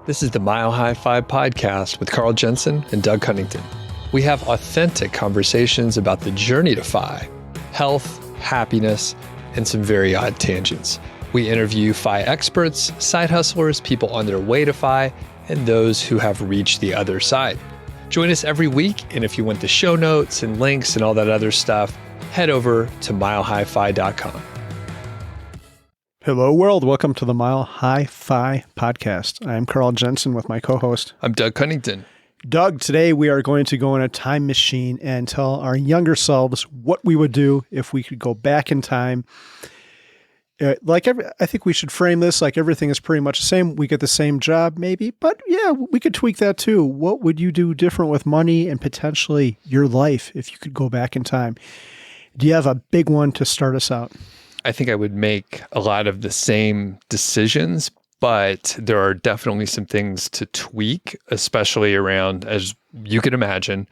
This is the Mile High 5 podcast with Carl Jensen and Doug Cunnington. We have authentic conversations about the journey to FI, health, happiness, and some very odd tangents. We interview FI experts, side hustlers, people on their way to FI, and those who have reached the other side. Join us every week, and if you want the show notes and links and all that other stuff, head over to milehighfi.com. Hello, world. Welcome to the Mile High Fi podcast. I'm Carl Jensen with my co-host. I'm Doug Cunnington. Doug, today we are going to go in a time machine and tell our younger selves what we would do if we could go back in time. I think we should frame this like everything is pretty much the same. We get the same job maybe, but yeah, we could tweak that too. What would you do different with money and potentially your life if you could go back in time? Do you have a big one to start us out? I think I would make a lot of the same decisions, but there are definitely some things to tweak, especially around, as you can imagine,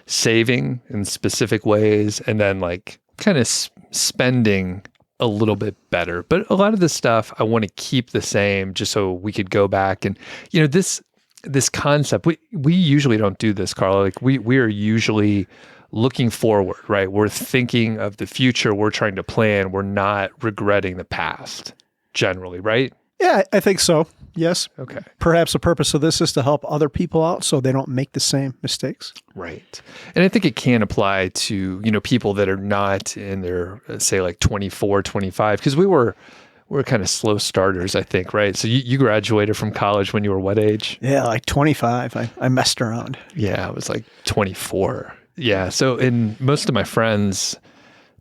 saving in specific ways and then like kind of spending a little bit better. But a lot of the stuff I want to keep the same just so we could go back and, you know, this concept, we usually don't do this, Carla. Like we are usually looking forward, right? We're thinking of the future. We're trying to plan. We're not regretting the past generally, right? Yeah, I think so. Yes. Okay. Perhaps the purpose of this is to help other people out so they don't make the same mistakes. Right. And I think it can apply to, you know, people that are not in their, say like 24, 25, because we're kind of slow starters, I think, right? So you graduated from college when you were what age? Yeah, like 25. I messed around. Yeah, I was like 24. Yeah. So in most of my friends,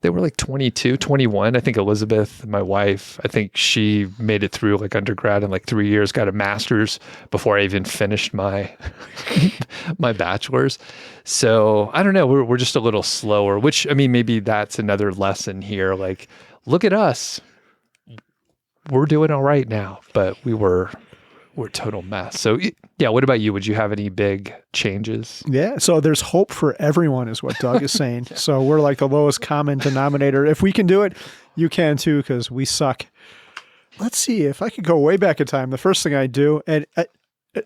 they were like 22, 21. I think Elizabeth, my wife, I think she made it through like undergrad in like 3 years, got a master's before I even finished my my bachelor's. So I don't know, we're just a little slower, which, I mean, maybe that's another lesson here. Like, look at us. We're doing all right now, but we're a total mess. So yeah, what about you? Would you have any big changes? Yeah, so there's hope for everyone is what Doug is saying. Yeah. So we're like the lowest common denominator. If we can do it, you can too, because we suck. Let's see, if I could go way back in time, the first thing I do, and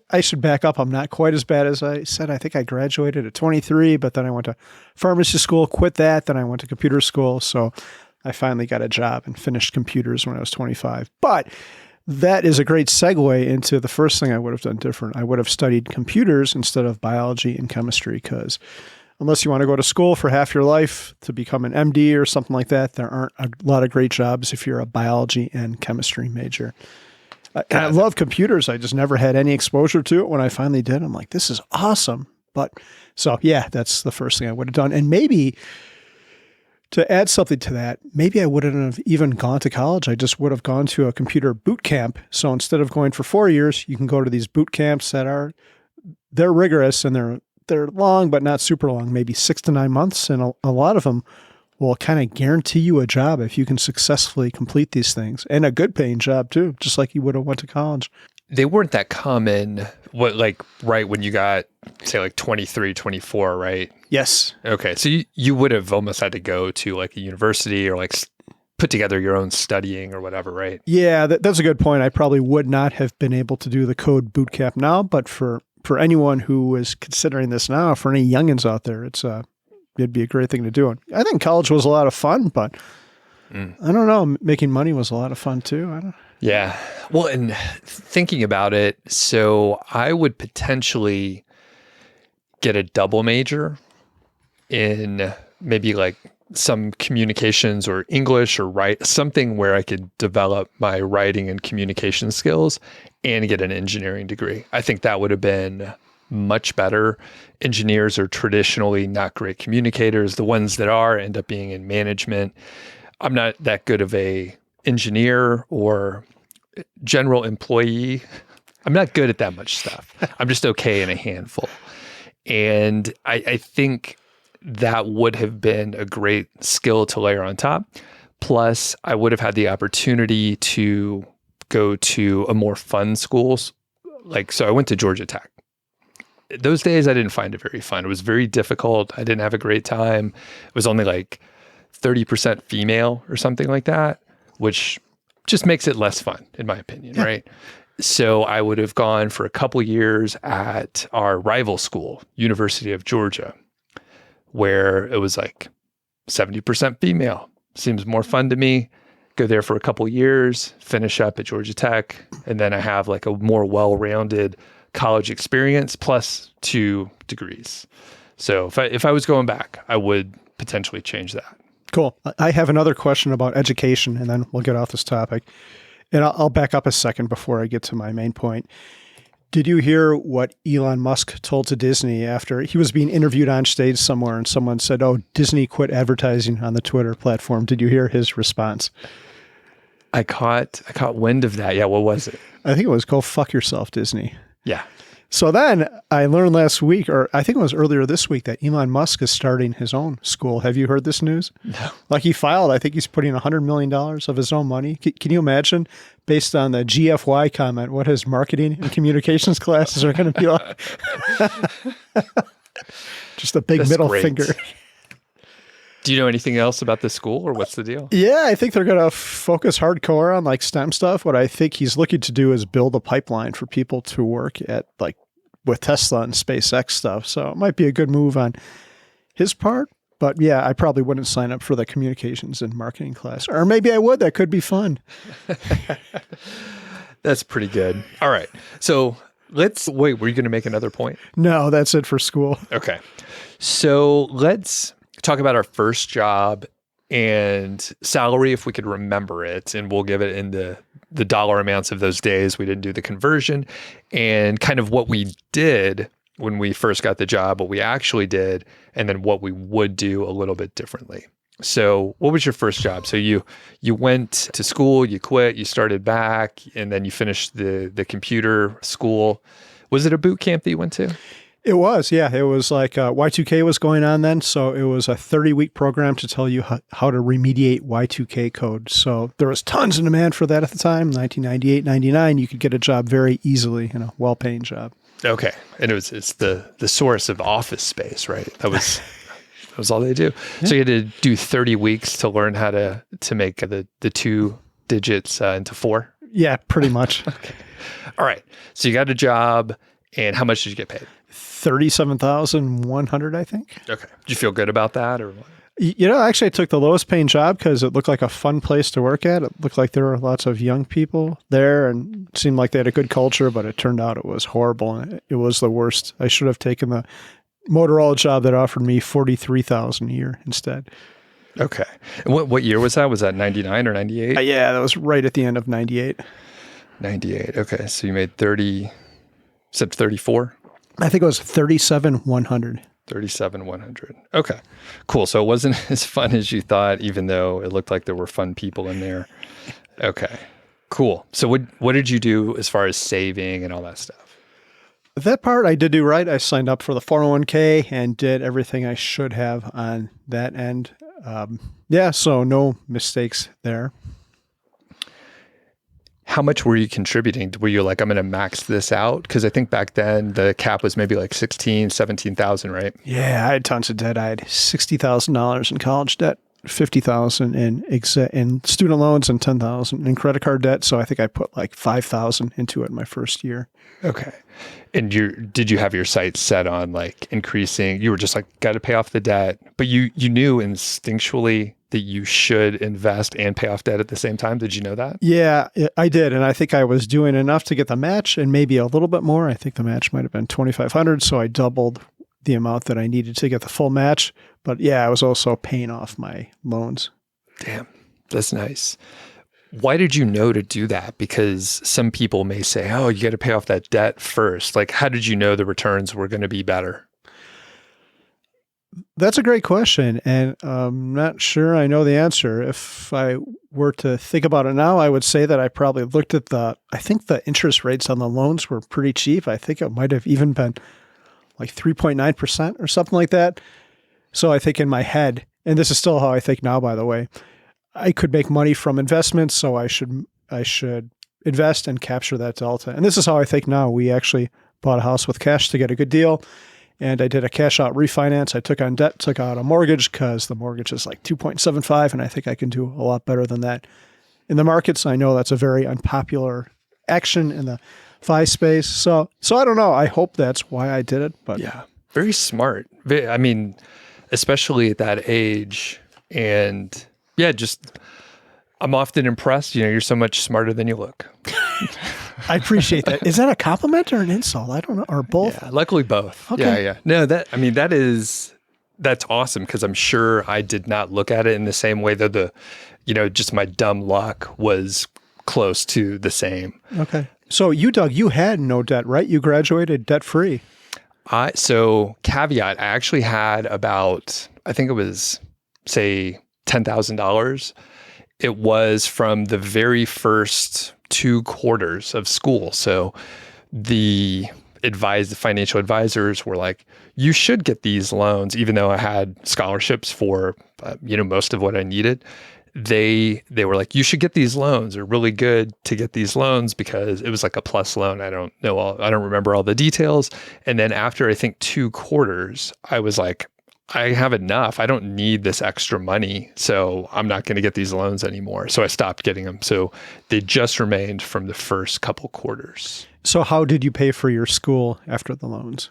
I should back up, I'm not quite as bad as I said. I think I graduated at 23, but then I went to pharmacy school, quit that, then I went to computer school. So I finally got a job and finished computers when I was 25. But that is a great segue into the first thing I would have done different. I would have studied computers instead of biology and chemistry, because unless you want to go to school for half your life to become an MD or something like that, there aren't a lot of great jobs if you're a biology and chemistry major. And I love computers. I just never had any exposure to it. When I finally did, I'm like, this is awesome. But so yeah, that's the first thing I would have done. And maybe to add something to that, maybe I wouldn't have even gone to college. I just would have gone to a computer boot camp. So instead of going for 4 years, you can go to these boot camps that they're rigorous and they're long, but not super long, maybe 6 to 9 months. And a lot of them will kind of guarantee you a job if you can successfully complete these things, and a good paying job too, just like you would have went to college. They weren't that common, right when you got, say, like 23, 24, right? Yes. Okay. So you would have almost had to go to like a university or like put together your own studying or whatever, right? Yeah, that's a good point. I probably would not have been able to do the code boot camp now, but for anyone who is considering this now, for any youngins out there, it'd be a great thing to do. And I think college was a lot of fun, but I don't know, making money was a lot of fun too. Yeah. Well, and thinking about it, so I would potentially get a double major in maybe like some communications or English or something where I could develop my writing and communication skills and get an engineering degree. I think that would have been much better. Engineers are traditionally not great communicators. The ones that are end up being in management. I'm not that good of a engineer or general employee. I'm not good at that much stuff. I'm just okay in a handful. And I think that would have been a great skill to layer on top. Plus, I would have had the opportunity to go to a more fun schools. So I went to Georgia Tech. Those days, I didn't find it very fun. It was very difficult. I didn't have a great time. It was only like 30% female or something like that, which just makes it less fun, in my opinion, right? So I would have gone for a couple years at our rival school, University of Georgia, where it was like 70% female. Seems more fun to me. Go there for a couple years, finish up at Georgia Tech, and then I have like a more well-rounded college experience plus 2 degrees. So if I was going back, I would potentially change that. Cool. I have another question about education, and then we'll get off this topic. And I'll back up a second before I get to my main point. Did you hear what Elon Musk told to Disney after he was being interviewed on stage somewhere and someone said, "Oh, Disney quit advertising on the Twitter platform"? Did you hear his response? I caught wind of that. Yeah, what was it? I think it was, "Go fuck yourself, Disney." Yeah. So then I learned last week, or I think it was earlier this week, that Elon Musk is starting his own school. Have you heard this news? No. Like he filed, I think he's putting $100 million of his own money. Can you imagine, based on the GFY comment, what his marketing and communications classes are going to be like? Just a big That's middle great. finger. Do you know anything else about the school, or what's the deal? Yeah, I think they're going to focus hardcore on like STEM stuff. What I think he's looking to do is build a pipeline for people to work at, like with Tesla and SpaceX stuff. So it might be a good move on his part. But yeah, I probably wouldn't sign up for the communications and marketing class. Or maybe I would. That could be fun. That's pretty good. All right. So wait, were you going to make another point? No, that's it for school. Okay. So let's talk about our first job and salary, if we could remember it, and we'll give it in the dollar amounts of those days. We didn't do the conversion, and kind of what we did when we first got the job, what we actually did, and then what we would do a little bit differently. So what was your first job? So you went to school, you quit, you started back, and then you finished the computer school. Was it a boot camp that you went to? It was, yeah. It was like Y2K was going on then. So it was a 30-week program to tell you how to remediate Y2K code. So there was tons of demand for that at the time. 1998, 99, you could get a job very easily, well-paying job. Okay. And it's the source of office space, right? That was all they do. Yeah. So you had to do 30 weeks to learn how to make the 2 digits into 4? Yeah, pretty much. Okay. All right. So you got a job, and how much did you get paid? $37,100, I think. Okay. Did you feel good about that, or what? Actually, I took the lowest paying job because it looked like a fun place to work at. It looked like there were lots of young people there and it seemed like they had a good culture, but it turned out it was horrible. And it was the worst. I should have taken the Motorola job that offered me $43,000 a year instead. Okay. And what year was that? Was that 99 or 98? Yeah, that was right at the end of 98. 98. Okay. So you made 34? I think it was 37,100. 37,100. Okay, cool. So it wasn't as fun as you thought, even though it looked like there were fun people in there. Okay, cool. So what did you do as far as saving and all that stuff? That part I did do right. I signed up for the 401k and did everything I should have on that end. So no mistakes there. How much were you contributing? Were you like, I'm going to max this out? Because I think back then the cap was maybe like 16, 17,000, right? Yeah, I had tons of debt. I had $60,000 in college debt, $50,000 in student loans, and $10,000 in credit card debt. So I think I put like $5,000 into it my first year. Okay. And did you have your sights set on like increasing? You were just like, got to pay off the debt, but you knew instinctually that you should invest and pay off debt at the same time. Did you know that? Yeah, I did. And I think I was doing enough to get the match and maybe a little bit more. I think the match might have been $2,500. So I doubled the amount that I needed to get the full match. But yeah, I was also paying off my loans. Damn, that's nice. Why did you know to do that? Because some people may say, oh, you got to pay off that debt first. Like, how did you know the returns were going to be better? That's a great question, and I'm not sure I know the answer. If I were to think about it now, I would say that I probably looked at I think the interest rates on the loans were pretty cheap. I think it might have even been like 3.9% or something like that. So I think in my head, and this is still how I think now, by the way, I could make money from investments, so I should invest and capture that delta. And this is how I think now. We actually bought a house with cash to get a good deal. And I did a cash out refinance. I took on debt, took out a mortgage because the mortgage is like 2.75, and I think I can do a lot better than that in the markets. I know that's a very unpopular action in the FI space. So I don't know. I hope that's why I did it. But yeah, very smart. I mean, especially at that age. And yeah, just I'm often impressed. You're so much smarter than you look. I appreciate that. Is that a compliment or an insult? I don't know, or both. Yeah, luckily both. Okay. Yeah. No, that's awesome because I'm sure I did not look at it in the same way, though just my dumb luck was close to the same. Okay. So Doug, you had no debt, right? You graduated debt free. So caveat, I actually had about, I think it was, say, $10,000. It was from the very first 2 quarters of school. So the financial advisors were like, you should get these loans, even though I had scholarships for, most of what I needed. They were like, you should get these loans. They're really good to get these loans because it was like a plus loan. I don't remember all the details. And then after I think 2 quarters, I was like, I have enough. I don't need this extra money. So I'm not going to get these loans anymore. So I stopped getting them. So they just remained from the first couple quarters. So how did you pay for your school after the loans?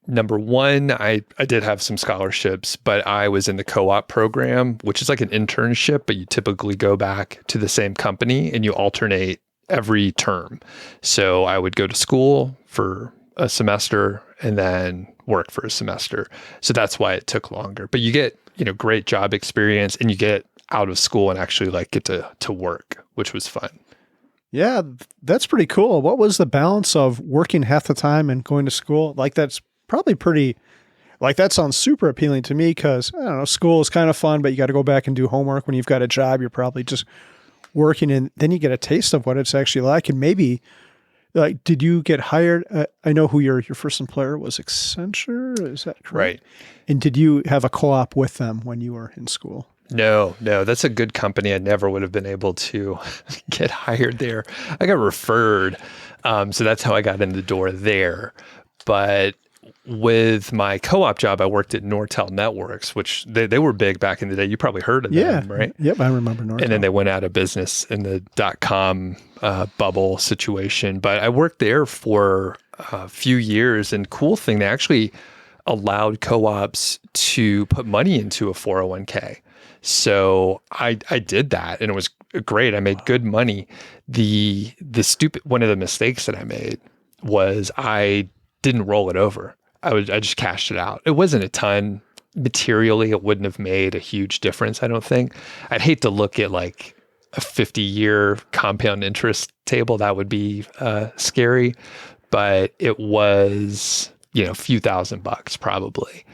Number one, I did have some scholarships, but I was in the co-op program, which is like an internship, but you typically go back to the same company and you alternate every term. So I would go to school for a semester and then work for a semester. So that's why it took longer. But you get, great job experience and you get out of school and actually get to work, which was fun. Yeah, that's pretty cool. What was the balance of working half the time and going to school? That's probably that sounds super appealing to me because, I don't know, school is kind of fun, but you got to go back and do homework. When you've got a job, you're probably just working, and then you get a taste of what it's actually like. And maybe, did you get hired? I know who your first employer was, Accenture. Is that correct? Right. And did you have a co-op with them when you were in school? No, that's a good company. I never would have been able to get hired there. I got referred. So that's how I got in the door there. But with my co-op job, I worked at Nortel Networks, which they were big back in the day. You probably heard of them, right? Yep, I remember Nortel. And then they went out of business in the .com bubble situation. But I worked there for a few years. And cool thing, they actually allowed co-ops to put money into a 401k. So I did that and it was great. I made good money. One of the mistakes that I made was I didn't roll it over. I just cashed it out. It wasn't a ton. Materially, it wouldn't have made a huge difference, I don't think. I'd hate to look at a 50-year compound interest table. That would be scary. But it was, a few $1,000s probably.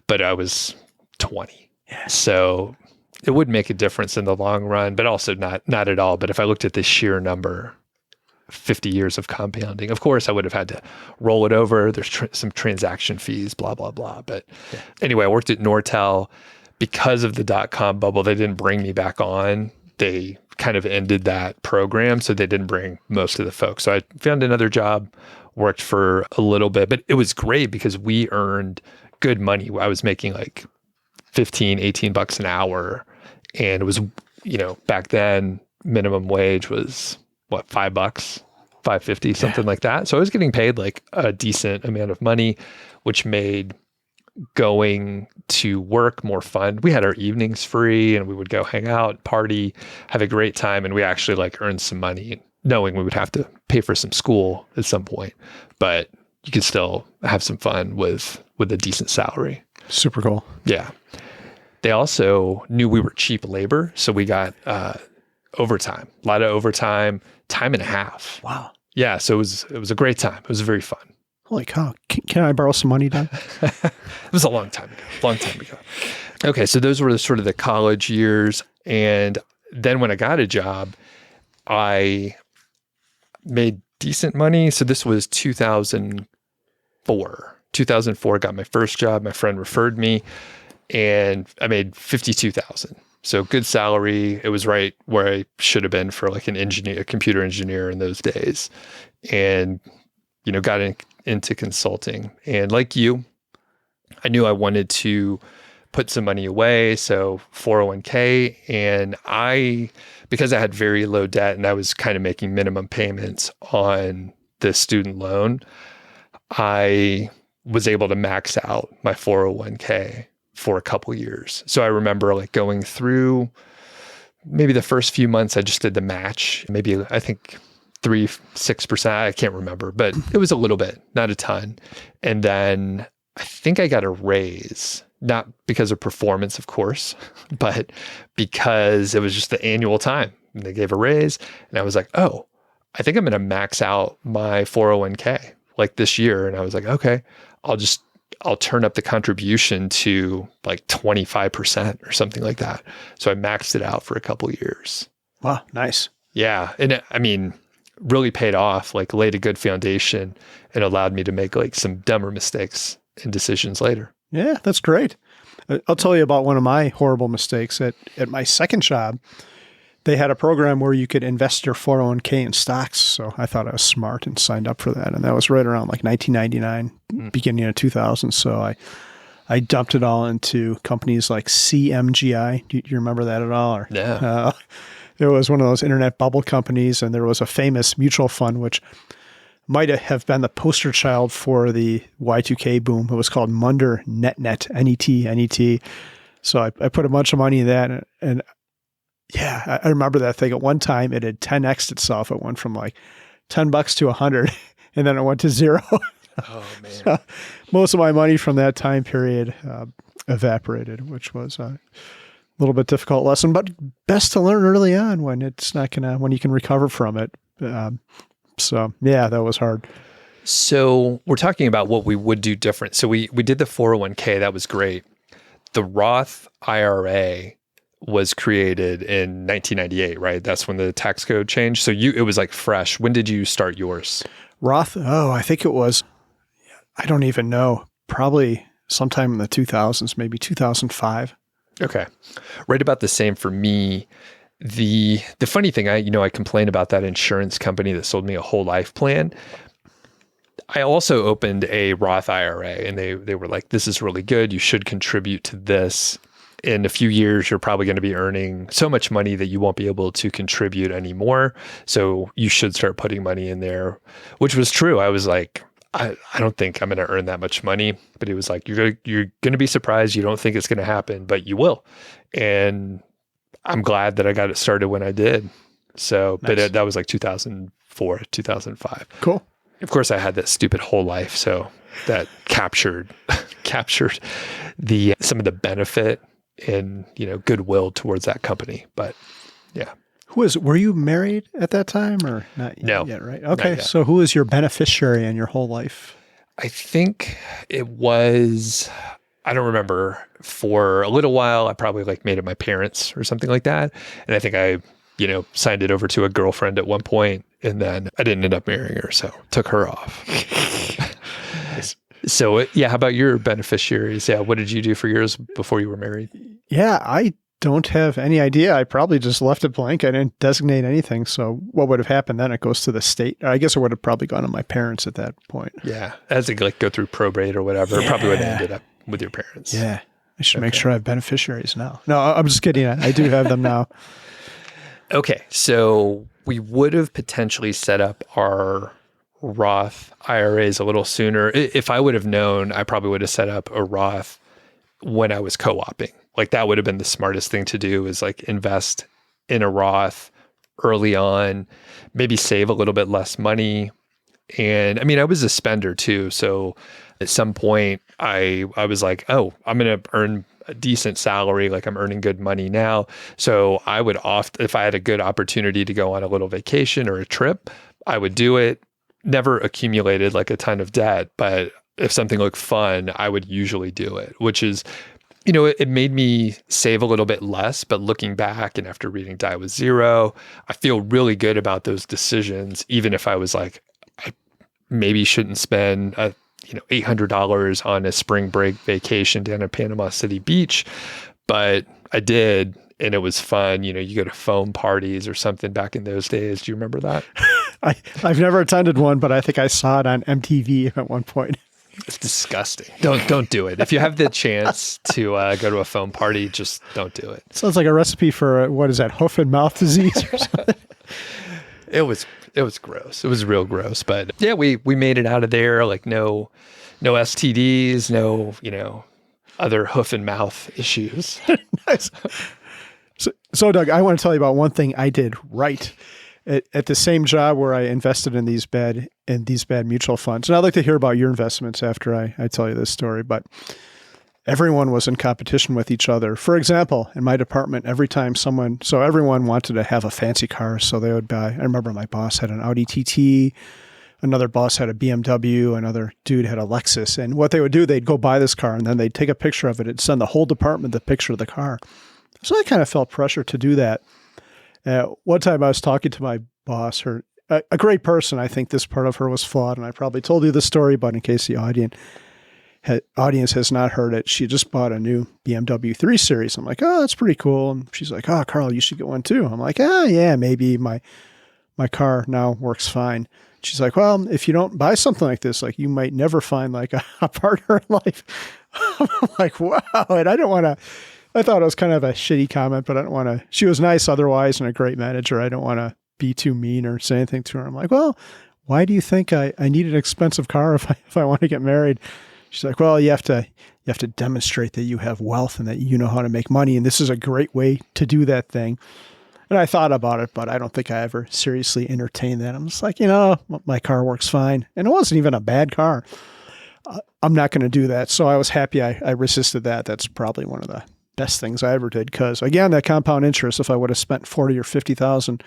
But I was 20. Yeah. So it would make a difference in the long run, but also not at all. But if I looked at the sheer number, 50 years of compounding, of course, I would have had to roll it over. There's some transaction fees, blah, blah, blah. But anyway, I worked at Nortel. Because of the .com bubble, they didn't bring me back on. They kind of ended that program, so they didn't bring most of the folks. So I found another job, worked for a little bit, but it was great because we earned good money. I was making $15, $18 an hour. And it was, back then, minimum wage was what, $5, $5.50, something like that. So I was getting paid a decent amount of money, which made going to work more fun. We had our evenings free and we would go hang out, party, have a great time. And we actually earned some money, knowing we would have to pay for some school at some point, but you could still have some fun with a decent salary. Super cool. Yeah. They also knew we were cheap labor, so we got overtime, a lot of overtime, time and a half. Wow. Yeah, so it was a great time. It was very fun. Holy cow. Can I borrow some money, Doug? It was a long time ago. Okay, so those were sort of the college years. And then when I got a job, I made decent money. So this was 2004. 2004, got my first job. My friend referred me. And I made $52,000. So good salary. It was right where I should have been for a computer engineer in those days. And, got into consulting. And like you, I knew I wanted to put some money away. So 401k. And because I had very low debt and I was kind of making minimum payments on the student loan, I was able to max out my 401k for a couple years. So I remember like going through maybe the first few months, I just did the match, maybe I think 6%. I can't remember, but it was a little bit, not a ton. And then I think I got a raise, not because of performance, of course, but because it was just the annual time. And they gave a raise and I was like, oh, I think I'm going to max out my 401k like this year. And I was like, okay, I'll turn up the contribution to like 25% or something like that. So I maxed it out for a couple of years. Wow, nice. Yeah. And I mean, really paid off, like laid a good foundation and allowed me to make like some dumber mistakes and decisions later. Yeah, that's great. I'll tell you about one of my horrible mistakes at my second job. They had a program where you could invest your 401k in stocks. So I thought I was smart and signed up for that. And that was right around like 1999, beginning of 2000. So I dumped it all into companies like CMGI. Do you remember that at all? Or, yeah. It was one of those internet bubble companies. And there was a famous mutual fund, which might have been the poster child for the Y2K boom. It was called Munder NetNet, N-E-T. So I put a bunch of money in that. And yeah, I remember that thing. At one time, it had 10x'd itself. It went from like $10 to 100, and then it went to zero. Oh, man. So most of my money from that time period evaporated, which was a little bit difficult lesson, but best to learn early on when it's not when you can recover from it. So yeah, that was hard. So we're talking about what we would do different. So we did the 401k. That was great. The Roth IRA was created in 1998, right? That's when the tax code changed. So it was like fresh. When did you start yours? Roth? Oh, I think it was, I don't even know, probably sometime in the 2000s, maybe 2005. Okay. Right about the same for me. The funny thing, I complained about that insurance company that sold me a whole life plan. I also opened a Roth IRA and they were like, this is really good. You should contribute to this. In a few years, you're probably going to be earning so much money that you won't be able to contribute anymore. So you should start putting money in there, which was true. I was like, I don't think I'm going to earn that much money. But he was like, you're going to be surprised. You don't think it's going to happen, but you will. And I'm glad that I got it started when I did. So, nice. But that was like 2004, 2005. Cool. Of course, I had that stupid whole life. So that captured some of the benefit and goodwill towards that company. But yeah. Were you married at that time or not no, yet, right? Okay. So who was your beneficiary in your whole life? I think it was, I don't remember, for a little while, I probably like made it my parents or something like that. And I think I, signed it over to a girlfriend at one point and then I didn't end up marrying her. So took her off. Nice. So yeah, how about your beneficiaries? Yeah, what did you do for yours before you were married? Yeah, I don't have any idea. I probably just left it blank. I didn't designate anything. So what would have happened then? It goes to the state. I guess it would have probably gone to my parents at that point. Yeah, as it go through probate or whatever, it probably would have ended up with your parents. Yeah, I should make sure I have beneficiaries now. No, I'm just kidding. I do have them now. Okay, so we would have potentially set up our Roth IRAs a little sooner. If I would have known, I probably would have set up a Roth when I was co-oping. Like that would have been the smartest thing to do, is like invest in a Roth early on, maybe save a little bit less money. And I mean, I was a spender too. So at some point I was like, oh, I'm going to earn a decent salary. Like I'm earning good money now. So I would if I had a good opportunity to go on a little vacation or a trip, I would do it. Never accumulated like a ton of debt, but if something looked fun, I would usually do it, which is, it made me save a little bit less, but looking back and after reading Die with Zero, I feel really good about those decisions, even if I was like, I maybe shouldn't spend $800 on a spring break vacation down at Panama City Beach, but I did. And it was fun. You go to foam parties or something back in those days. Do you remember that? I've never attended one, but I think I saw it on MTV at one point. It's disgusting. Don't do it. If you have the chance to go to a foam party, just don't do it. Sounds like a recipe for what is that, hoof and mouth disease or something? It was gross. It was real gross. But yeah, we made it out of there. Like no STDs, no other hoof and mouth issues. Nice. So Doug, I want to tell you about one thing I did right at the same job where I invested in these bad mutual funds. And I'd like to hear about your investments after I tell you this story. But everyone was in competition with each other. For example, in my department, everyone wanted to have a fancy car. So they would buy, I remember my boss had an Audi TT, another boss had a BMW, another dude had a Lexus. And what they would do, they'd go buy this car and then they'd take a picture of it and send the whole department the picture of the car. So I kind of felt pressure to do that. One time I was talking to my boss, a great person. I think this part of her was flawed. And I probably told you the story, but in case the audience has not heard it, she just bought a new BMW 3 Series. I'm like, oh, that's pretty cool. And she's like, oh, Carl, you should get one too. I'm like, oh, yeah, maybe my car now works fine. She's like, well, if you don't buy something like this, like you might never find like a partner in life. I'm like, wow. And I thought it was kind of a shitty comment, but I don't want to, she was nice otherwise and a great manager. I don't want to be too mean or say anything to her. I'm like, well, why do you think I need an expensive car if I want to get married? She's like, well, you have to demonstrate that you have wealth and that you know how to make money. And this is a great way to do that thing. And I thought about it, but I don't think I ever seriously entertained that. I'm just like, my car works fine. And it wasn't even a bad car. I'm not going to do that. So I was happy I resisted that. That's probably one of the best things I ever did. Because again, that compound interest, if I would have spent $40,000 or $50,000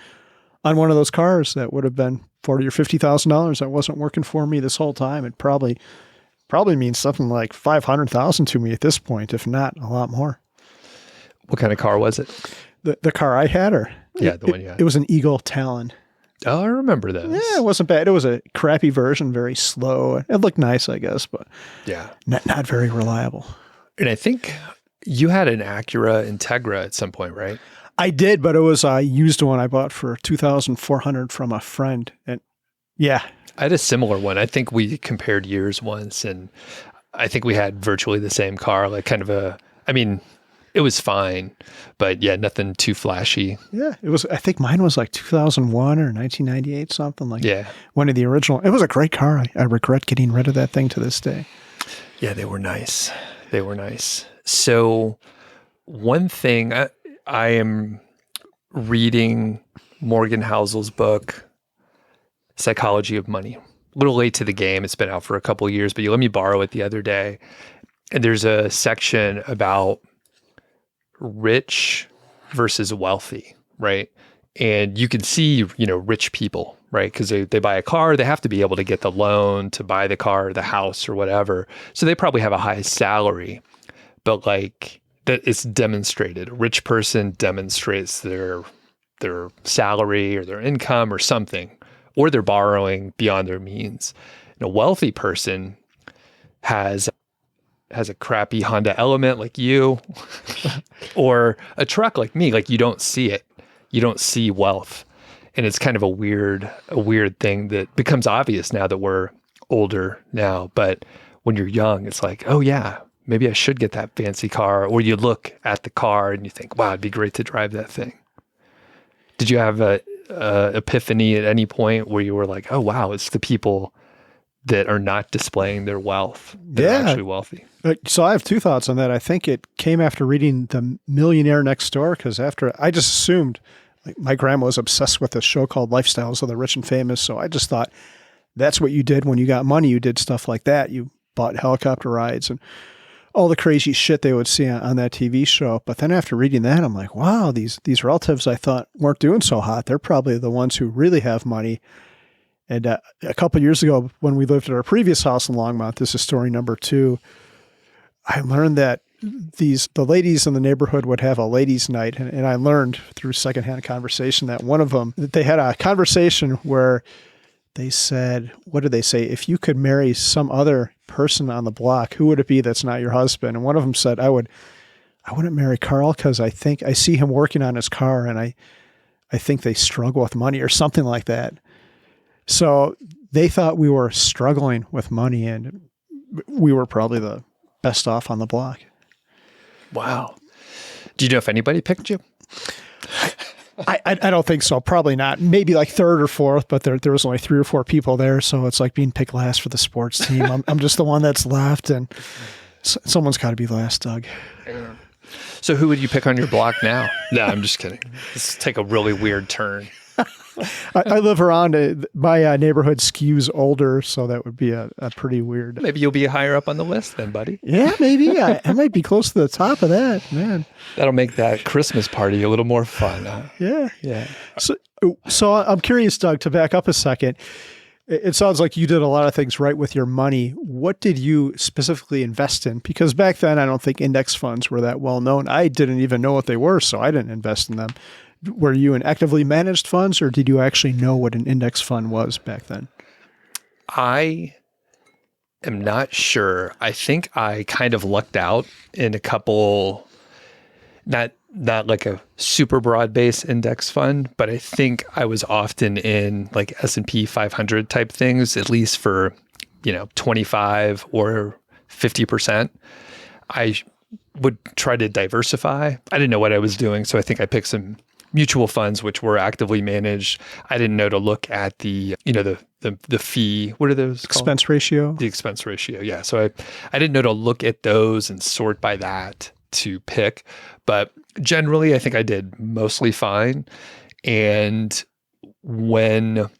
on one of those cars, that would have been $40,000 or $50,000 that wasn't working for me this whole time. It probably means something like $500,000 to me at this point, if not a lot more. What kind of car was it? The car I had, the one you had. It was an Eagle Talon. Oh, I remember those. Yeah, it wasn't bad. It was a crappy version, very slow. It looked nice, I guess, but yeah, not very reliable. And I think you had an Acura Integra at some point, right? I did, but it was a used one I bought for $2,400 from a friend. And yeah. I had a similar one. I think we compared years once, and I think we had virtually the same car, like kind of it was fine, but yeah, nothing too flashy. Yeah, it was. I think mine was like 2001 or 1998, something like. Yeah, one of the original. It was a great car. I regret getting rid of that thing to this day. Yeah, they were nice. They were nice. So, one thing I am reading Morgan Housel's book, Psychology of Money. A little late to the game. It's been out for a couple of years, but you let me borrow it the other day. And there's a section about rich versus wealthy, right? And you can see, rich people, right? Because they buy a car, they have to be able to get the loan to buy the car, the house, or whatever. So they probably have a high salary, but like that it's demonstrated. A rich person demonstrates their salary or their income or something, or they're borrowing beyond their means. And a wealthy person has a crappy Honda Element like you, or a truck like me. Like you don't see it. You don't see wealth. And it's kind of a weird thing that becomes obvious now that we're older now. But when you're young, it's like, oh yeah, maybe I should get that fancy car. Or you look at the car and you think, wow, it'd be great to drive that thing. Did you have a epiphany at any point where you were like, oh wow, it's the people that are not displaying their wealth that are actually wealthy? So I have two thoughts on that. I think it came after reading The Millionaire Next Door, because after I just assumed, like, my grandma was obsessed with a show called Lifestyles of the Rich and Famous. So I just thought that's what you did when you got money. You did stuff like that. You bought helicopter rides and all the crazy shit they would see on that TV show. But then after reading that, I'm like, wow, these relatives I thought weren't doing so hot. They're probably the ones who really have money. And a couple of years ago, when we lived at our previous house in Longmont, this is story number 2, I learned that the ladies in the neighborhood would have a ladies' night. And I learned through secondhand conversation that one of them, that they had a conversation where they said, what did they say? If you could marry some other person on the block, who would it be that's not your husband? And one of them said, I wouldn't marry Carl because I think I see him working on his car and I think they struggle with money or something like that. So they thought we were struggling with money. And we were probably the best off on the block. Wow. Do you know if anybody picked you? I don't think so. Probably not. Maybe like third or fourth, but there was only 3 or 4 people there. So it's like being picked last for the sports team. I'm just the one that's left, and someone's got to be last, Doug. So who would you pick on your block now? No, I'm just kidding. Let's take a really weird turn. I live around, my neighborhood skews older, so that would be a pretty weird. Maybe you'll be higher up on the list then, buddy. Yeah, maybe. I might be close to the top of that, man. That'll make that Christmas party a little more fun, huh? Yeah. Yeah. So I'm curious, Doug, to back up a second. It sounds like you did a lot of things right with your money. What did you specifically invest in? Because back then, I don't think index funds were that well known. I didn't even know what they were, so I didn't invest in them. Were you in actively managed funds, or did you actually know what an index fund was back then? I am not sure. I think I kind of lucked out in a couple, not like a super broad base index fund, but I think I was often in like S&P 500 type things, at least for, 25 or 50%. I would try to diversify. I didn't know what I was doing, so I think I picked some mutual funds which were actively managed. I didn't know to look at the fee. What are those called? Expense ratio. The expense ratio. Yeah. So I didn't know to look at those and sort by that to pick, but generally I think I did mostly fine. And when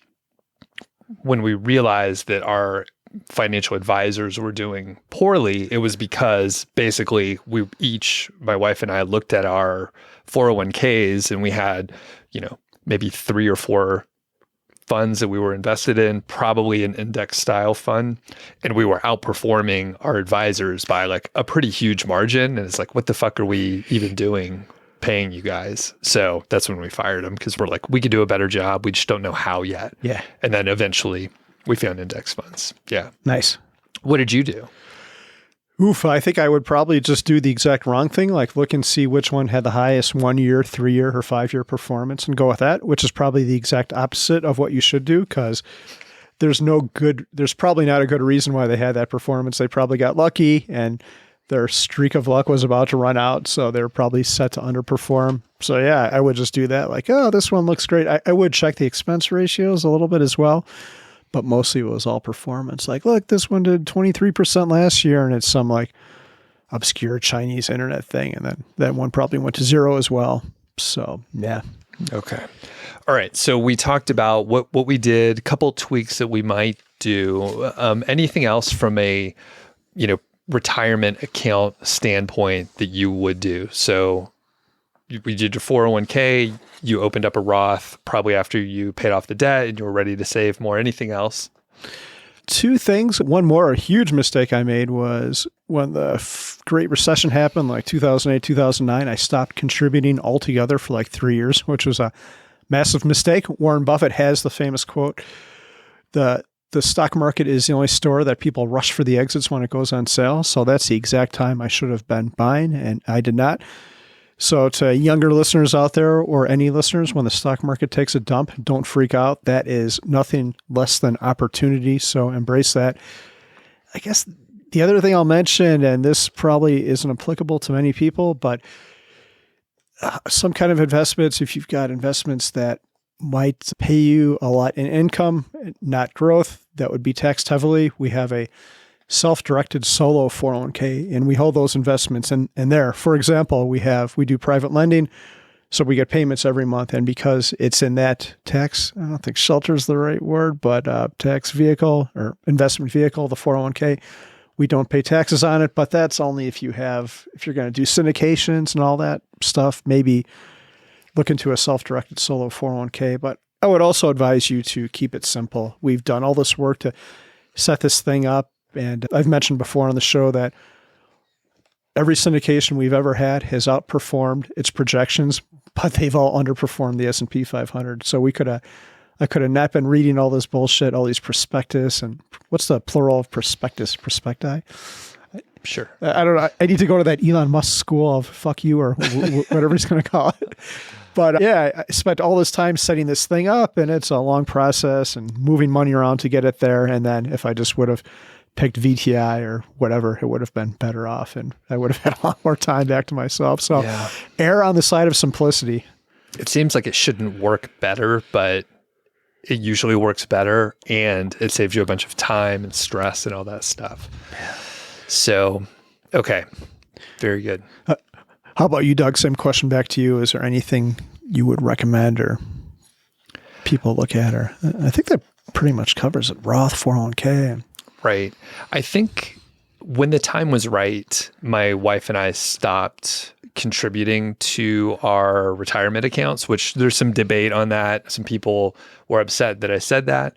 we realized that our financial advisors were doing poorly, it was because basically my wife and I looked at our 401ks and we had, maybe 3 or 4 funds that we were invested in, probably an index style fund. And we were outperforming our advisors by like a pretty huge margin. And it's like, what the fuck are we even doing paying you guys? So that's when we fired them, because we're like, we could do a better job. We just don't know how yet. Yeah. And then eventually we found index funds. Yeah. Nice. What did you do? Oof, I think I would probably just do the exact wrong thing, like look and see which one had the highest 1-year, 3-year, or 5-year performance and go with that, which is probably the exact opposite of what you should do, because there's probably not a good reason why they had that performance. They probably got lucky and their streak of luck was about to run out, so they're probably set to underperform. So yeah, I would just do that. Like, oh, this one looks great. I would check the expense ratios a little bit as well. But mostly it was all performance. Like, look, this one did 23% last year, and it's some like obscure Chinese internet thing. And then that one probably went to 0 as well. So, yeah. Okay. All right. So we talked about what we did, a couple tweaks that we might do. Anything else from a, retirement account standpoint that you would do? So we did your 401k, you opened up a Roth probably after you paid off the debt and you were ready to save more. Anything else? 2 things. One more, a huge mistake I made was when the Great Recession happened, like 2008, 2009, I stopped contributing altogether for like 3 years, which was a massive mistake. Warren Buffett has the famous quote, the stock market is the only store that people rush for the exits when it goes on sale. So that's the exact time I should have been buying, and I did not. So to younger listeners out there, or any listeners, when the stock market takes a dump, don't freak out. That is nothing less than opportunity. So embrace that. I guess the other thing I'll mention, and this probably isn't applicable to many people, but some kind of investments, if you've got investments that might pay you a lot in income, not growth, that would be taxed heavily. We have a self-directed solo 401k, and we hold those investments in there. For example, we do private lending, so we get payments every month. And because it's in that tax, I don't think shelter is the right word, but tax vehicle or investment vehicle, the 401k, we don't pay taxes on it. But that's only if you're going to do syndications and all that stuff, maybe look into a self-directed solo 401k. But I would also advise you to keep it simple. We've done all this work to set this thing up. And I've mentioned before on the show that every syndication we've ever had has outperformed its projections, but they've all underperformed the S&P 500. So I could have not been reading all this bullshit, all these prospectus, and what's the plural of prospectus? Prospecti? Sure. I don't know. I need to go to that Elon Musk school of fuck you or whatever he's going to call it. But yeah, I spent all this time setting this thing up, and it's a long process and moving money around to get it there. And then if I just would have picked VTI or whatever, it would have been better off, and I would have had a lot more time back to myself. So err on the side of simplicity. It seems like it shouldn't work better, but it usually works better, and it saves you a bunch of time and stress and all that stuff. So, okay. Very good. How about you, Doug? Same question back to you. Is there anything you would recommend or people look at? Or I think that pretty much covers it. Roth, 401k. Right. I think when the time was right, my wife and I stopped contributing to our retirement accounts, which there's some debate on that. Some people were upset that I said that.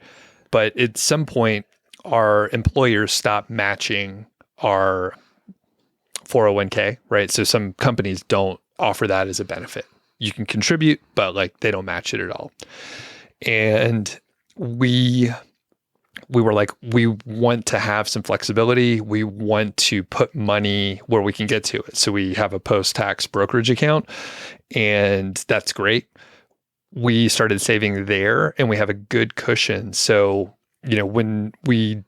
But at some point, our employers stopped matching our 401k, right? So some companies don't offer that as a benefit. You can contribute, but like they don't match it at all. And we were like, we want to have some flexibility. We want to put money where we can get to it. So we have a post-tax brokerage account, and that's great. We started saving there, and we have a good cushion. So, when we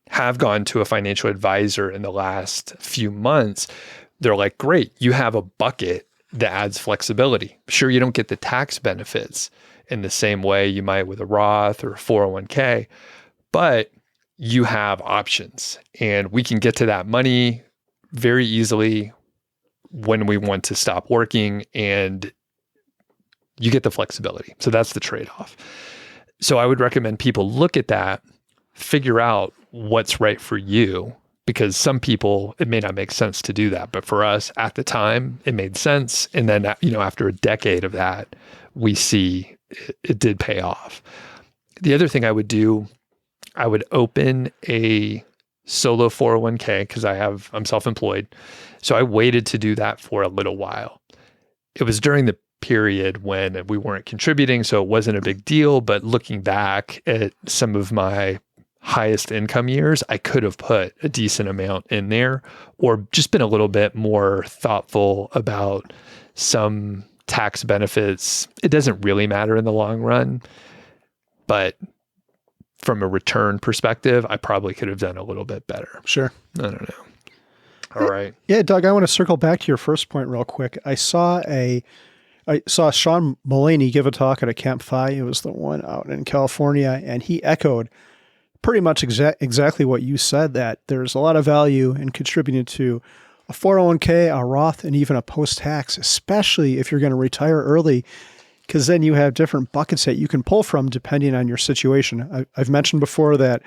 have gone to a financial advisor in the last few months, they're like, great, you have a bucket that adds flexibility. Sure, you don't get the tax benefits in the same way you might with a Roth or a 401k, but you have options, and we can get to that money very easily when we want to stop working, and you get the flexibility. So that's the trade-off. So I would recommend people look at that, figure out what's right for you, because some people, it may not make sense to do that. But for us at the time, it made sense. And then, after a decade of that, we see it did pay off. The other thing I would do, I would open a solo 401k because I'm self-employed. So I waited to do that for a little while. It was during the period when we weren't contributing, so it wasn't a big deal. But looking back at some of my highest income years, I could have put a decent amount in there, or just been a little bit more thoughtful about some tax benefits. It doesn't really matter in the long run, but from a return perspective, I probably could have done a little bit better. Sure. I don't know. All right. Yeah, Doug, I want to circle back to your first point real quick. I saw Sean Mullaney give a talk at a Camp FI. It was the one out in California, and he echoed pretty much exactly what you said, that there's a lot of value in contributing to a 401k, a Roth, and even a post-tax, especially if you're going to retire early, because then you have different buckets that you can pull from depending on your situation. I've mentioned before that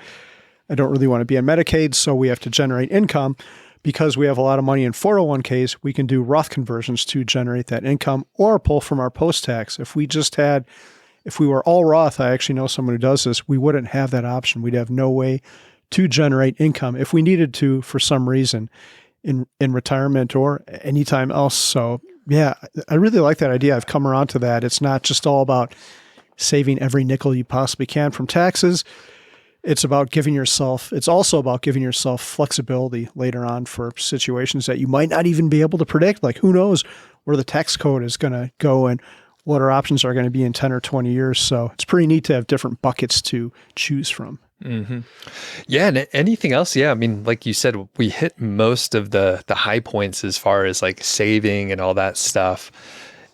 I don't really want to be on Medicaid, so we have to generate income. Because we have a lot of money in 401ks, we can do Roth conversions to generate that income, or pull from our post-tax. If we were all Roth, I actually know someone who does this, we wouldn't have that option. We'd have no way to generate income if we needed to for some reason in retirement or anytime else. So yeah, I really like that idea. I've come around to that. It's not just all about saving every nickel you possibly can from taxes. It's also about giving yourself flexibility later on for situations that you might not even be able to predict. Like, who knows where the tax code is going to go and what our options are going to be in 10 or 20 years. So it's pretty neat to have different buckets to choose from. Mm-hmm. Yeah. And anything else? Yeah. I mean, like you said, we hit most of the high points as far as like saving and all that stuff.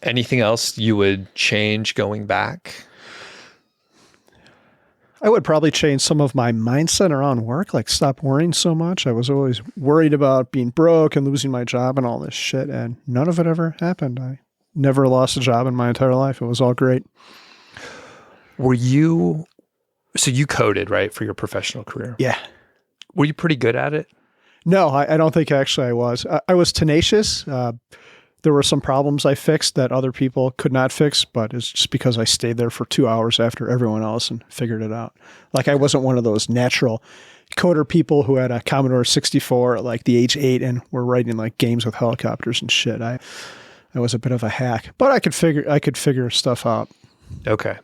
Anything else you would change going back? I would probably change some of my mindset around work, like stop worrying so much. I was always worried about being broke and losing my job and all this shit, and none of it ever happened. I never lost a job in my entire life. It was all great. So you coded, right, for your professional career? Yeah. Were you pretty good at it? No, I don't think actually I was. I was tenacious. There were some problems I fixed that other people could not fix, but it's just because I stayed there for 2 hours after everyone else and figured it out. Like, I wasn't one of those natural coder people who had a Commodore 64 at like the age 8 and were writing like games with helicopters and shit. I was a bit of a hack, but I could figure stuff out. Okay.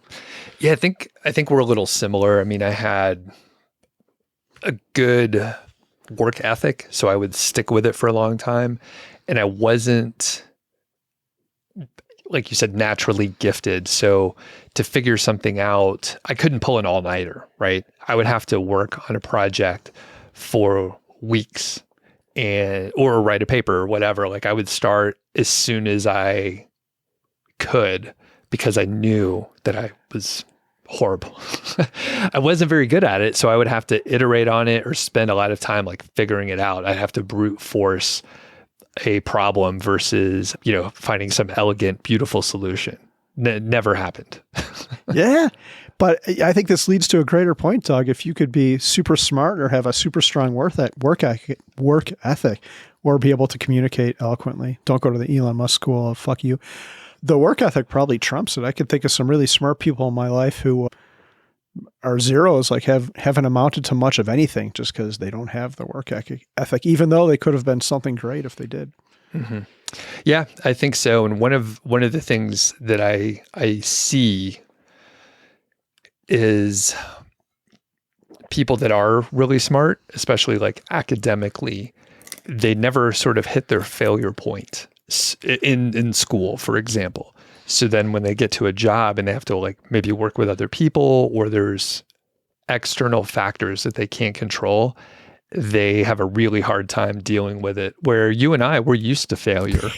Yeah, I think we're a little similar. I mean, I had a good work ethic, so I would stick with it for a long time. And I wasn't, like you said, naturally gifted. So to figure something out, I couldn't pull an all-nighter, right? I would have to work on a project for weeks or write a paper or whatever. Like I would start as soon as I could because I knew that I was horrible. I wasn't very good at it. So I would have to iterate on it or spend a lot of time like figuring it out. I'd have to brute force a problem versus, finding some elegant, beautiful solution. Never happened. Yeah. But I think this leads to a greater point, Doug. If you could be super smart or have a super strong work ethic, or be able to communicate eloquently, don't go to the Elon Musk school of fuck you. The work ethic probably trumps it. I could think of some really smart people in my life who are zeros, like haven't amounted to much of anything just because they don't have the work ethic, even though they could have been something great if they did. Mm-hmm. Yeah, I think so. And one of the things that I see is people that are really smart, especially like academically, they never sort of hit their failure point in school, for example. So then when they get to a job and they have to like maybe work with other people or there's external factors that they can't control, they have a really hard time dealing with it. Where you and I were used to failure.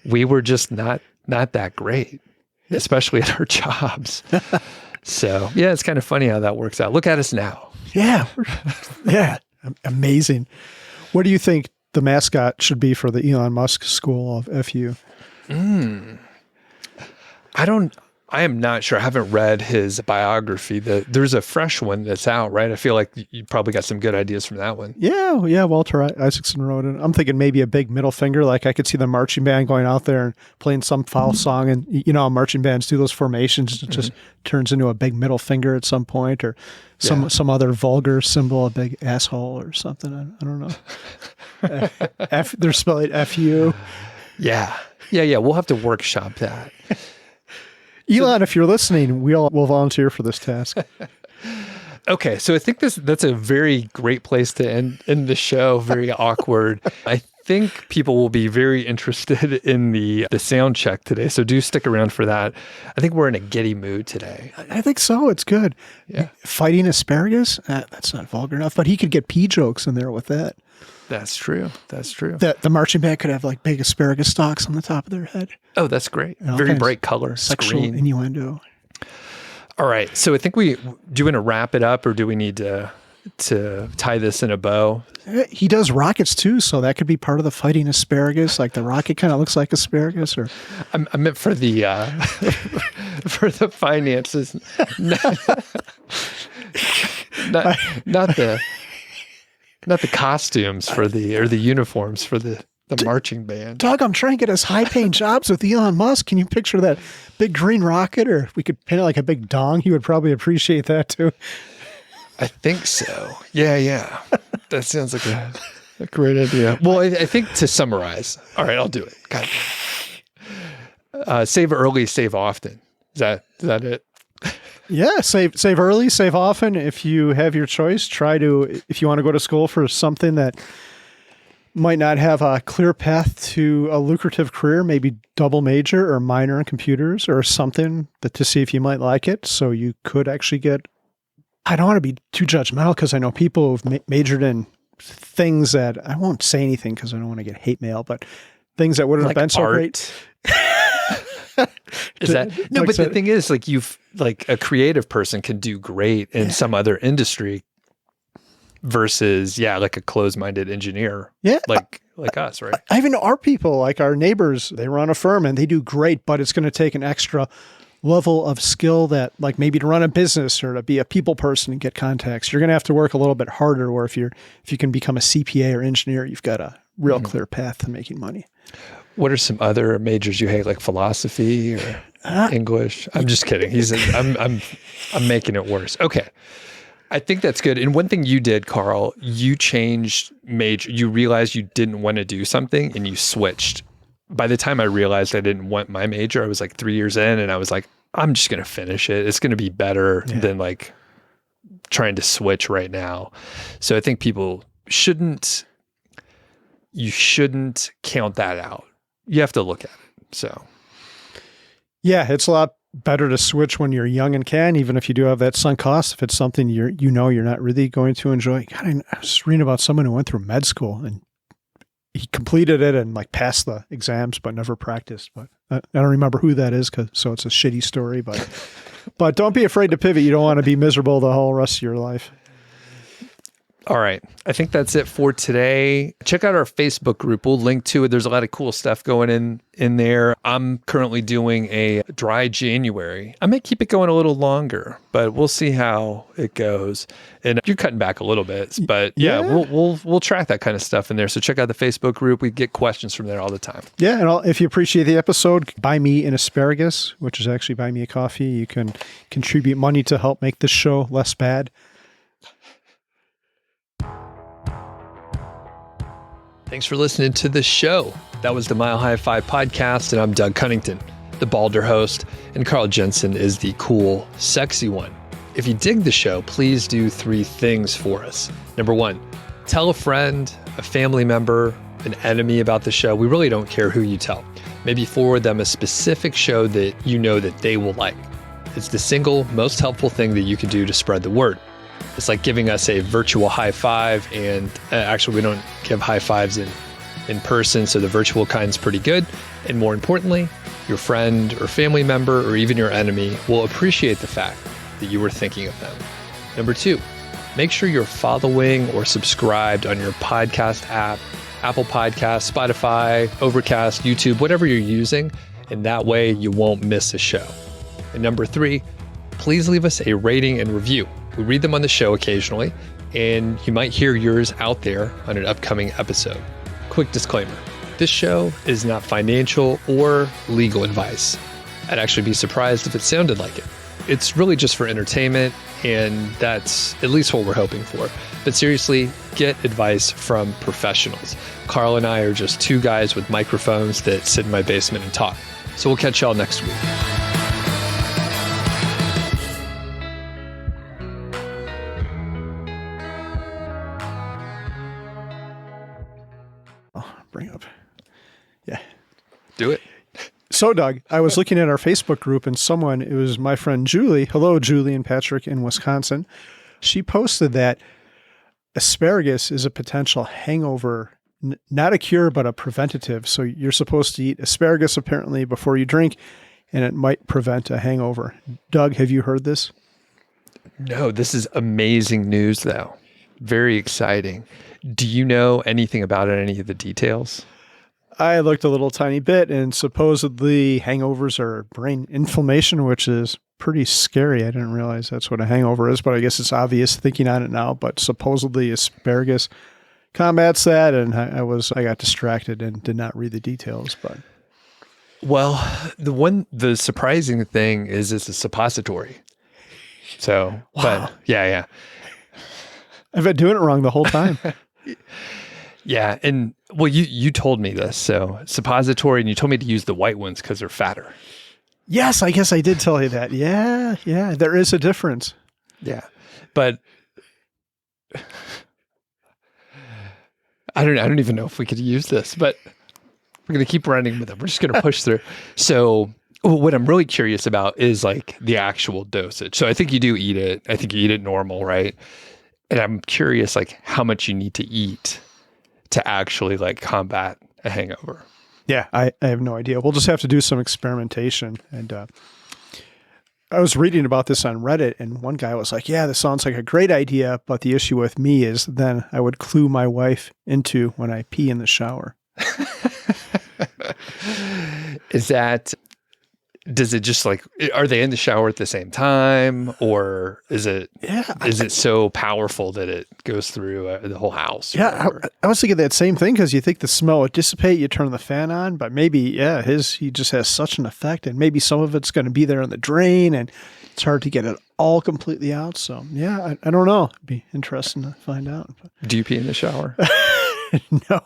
We were just not that great, especially at our jobs. So yeah, it's kind of funny how that works out. Look at us now. Yeah. Yeah. Amazing. What do you think the mascot should be for the Elon Musk School of FU? I am not sure. I haven't read his biography. There's a fresh one that's out, right? I feel like you probably got some good ideas from that one. Yeah. Walter Isaacson wrote it. I'm thinking maybe a big middle finger. Like I could see the marching band going out there and playing some foul song. And how marching bands do those formations. It just turns into a big middle finger at some point, or some other vulgar symbol, a big asshole or something. I don't know. They're spelling FU. Yeah. We'll have to workshop that. Elon, if you're listening, we'll volunteer for this task. Okay, so I think that's a very great place to end the show. Very awkward. I think people will be very interested in the sound check today, so do stick around for that. I think we're in a giddy mood today. I think so. It's good. Yeah. Fighting asparagus? That's not vulgar enough, but he could get pee jokes in there with that. That's true. The marching band could have like big asparagus stalks on the top of their head. Oh, that's great. Very bright color. Sexual screen. Innuendo. All right. So I think do you want to wrap it up or do we need to tie this in a bow? He does rockets too, so that could be part of the fighting asparagus. Like the rocket kind of looks like asparagus, or I meant for the for the finances, not the costumes or the uniforms for the marching band. Doug, I'm trying to get us high-paying jobs with Elon Musk. Can you picture that big green rocket? Or if we could paint it like a big dong, he would probably appreciate that too. I think so. Yeah. That sounds like a great idea. Well, I think to summarize, all right, I'll do it. God. Save early, save often. Is that it? Yeah, save early, save often. If you have your choice, if you want to go to school for something that might not have a clear path to a lucrative career, maybe double major or minor in computers or something to see if you might like it. So you could actually I don't want to be too judgmental because I know people who've majored in things that I won't say anything because I don't want to get hate mail, but things that wouldn't have been so great. Is that no? But the thing is, like a creative person can do great in some other industry versus like a closed-minded engineer. Yeah, like us, right? I even know our people, like our neighbors, they run a firm and they do great, but it's going to take an extra level of skill that, like maybe to run a business or to be a people person and get contacts, you're going to have to work a little bit harder. Or if you can become a CPA or engineer, you've got a real clear path to making money. What are some other majors you hate, like philosophy or English? I'm just kidding. I'm making it worse. Okay. I think that's good. And one thing you did, Carl, you changed major. You realized you didn't want to do something and you switched. By the time I realized I didn't want my major, I was like 3 years in and I was like, I'm just going to finish it. It's going to be better than like trying to switch right now. So I think you shouldn't count that out. You have to look at it. So, yeah, it's a lot better to switch when you're young and can, even if you do have that sunk cost. If it's something you're not really going to enjoy. God, I was reading about someone who went through med school and he completed it and like passed the exams, but never practiced. But I don't remember who that is, so it's a shitty story. But don't be afraid to pivot. You don't want to be miserable the whole rest of your life. All right. I think that's it for today. Check out our Facebook group. We'll link to it. There's a lot of cool stuff going in there. I'm currently doing a dry January. I may keep it going a little longer, but we'll see how it goes. And you're cutting back a little bit, but yeah. We'll track that kind of stuff in there. So check out the Facebook group. We get questions from there all the time. Yeah. And if you appreciate the episode, buy me an asparagus, which is actually buy me a coffee. You can contribute money to help make this show less bad. Thanks for listening to the show. That was the Mile High 5 podcast, and I'm Doug Cunnington, the balder host, and Carl Jensen is the cool, sexy one. If you dig the show, please do 3 things for us. Number 1, tell a friend, a family member, an enemy about the show. We really don't care who you tell. Maybe forward them a specific show that you know that they will like. It's the single most helpful thing that you can do to spread the word. It's like giving us a virtual high five, and actually we don't give high fives in person, so the virtual kind's pretty good. And more importantly, your friend or family member or even your enemy will appreciate the fact that you were thinking of them. Number 2, make sure you're following or subscribed on your podcast app, Apple Podcasts, Spotify, Overcast, YouTube, whatever you're using, and that way you won't miss a show. And number 3, please leave us a rating and review. We read them on the show occasionally, and you might hear yours out there on an upcoming episode. Quick disclaimer, this show is not financial or legal advice. I'd actually be surprised if it sounded like it. It's really just for entertainment, and that's at least what we're hoping for. But seriously, get advice from professionals. Carl and I are just 2 guys with microphones that sit in my basement and talk. So we'll catch y'all next week. Bring up. Yeah. Do it. So, Doug, I was looking at our Facebook group and it was my friend Julie. Hello, Julie and Patrick in Wisconsin. She posted that asparagus is a potential hangover, not a cure, but a preventative. So you're supposed to eat asparagus apparently before you drink, and it might prevent a hangover. Doug, have you heard this? No, this is amazing news though. Very exciting. Do you know anything about it, any of the details? I looked a little tiny bit, and supposedly hangovers are brain inflammation, which is pretty scary. I didn't realize that's what a hangover is, but I guess it's obvious thinking on it now. But supposedly asparagus combats that, and I got distracted and did not read the details. But well, the surprising thing is it's a suppository. So, wow. But yeah. I've been doing it wrong the whole time. Yeah. And well, you told me this. So suppository, and you told me to use the white ones because they're fatter. Yes, I guess I did tell you that. Yeah. There is a difference. Yeah. But I don't even know if we could use this, but we're going to keep running with it. We're just going to push through. So what I'm really curious about is like the actual dosage. So I think you do eat it. I think you eat it normal, right? And I'm curious, like, how much you need to eat to actually like combat a hangover. Yeah, I have no idea. We'll just have to do some experimentation. And I was reading about this on Reddit, and one guy was like, yeah, this sounds like a great idea, but the issue with me is then I would clue my wife into when I pee in the shower. Does it just like, are they in the shower at the same time, or is it so powerful that it goes through the whole house? Yeah, I was thinking that same thing, because you think the smell would dissipate, you turn the fan on, but maybe, he just has such an effect, and maybe some of it's going to be there in the drain, and it's hard to get it all completely out. So, yeah, I don't know. It'd be interesting to find out. Do you pee in the shower? No.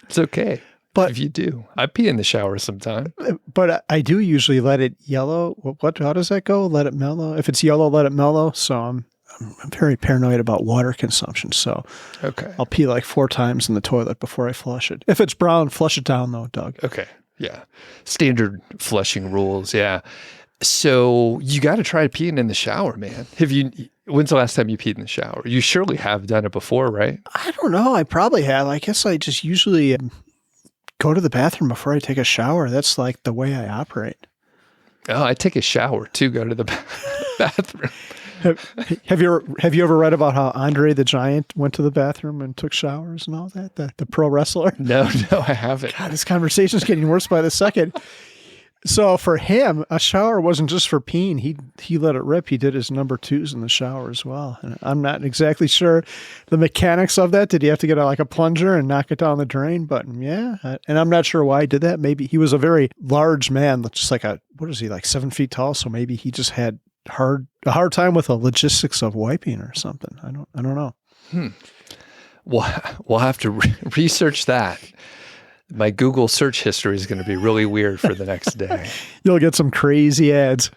It's okay. But if you do, I pee in the shower sometime. But I do usually let it yellow. How does that go? Let it mellow. If it's yellow, let it mellow. So I'm very paranoid about water consumption. So okay, I'll pee like 4 times in the toilet before I flush it. If it's brown, flush it down though, Doug. Okay. Yeah. Standard flushing rules. Yeah. So you got to try peeing in the shower, man. When's the last time you peed in the shower? You surely have done it before, right? I don't know. I probably have. I guess I just usually go to the bathroom before I take a shower. That's like the way I operate. Oh, I take a shower to go to the bathroom. Have you ever read about how Andre the Giant went to the bathroom and took showers and all that? The pro wrestler? No, I haven't. God, this conversation's getting worse by the second. So for him, a shower wasn't just for peeing. He let it rip. He did his number twos in the shower as well. And I'm not exactly sure the mechanics of that. Did he have to get like a plunger and knock it down the drain? But yeah, and I'm not sure why he did that. Maybe he was a very large man, just like what is he, like 7 feet tall? So maybe he just had a hard time with the logistics of wiping or something. I don't know. We'll have to research that. My Google search history is going to be really weird for the next day. You'll get some crazy ads.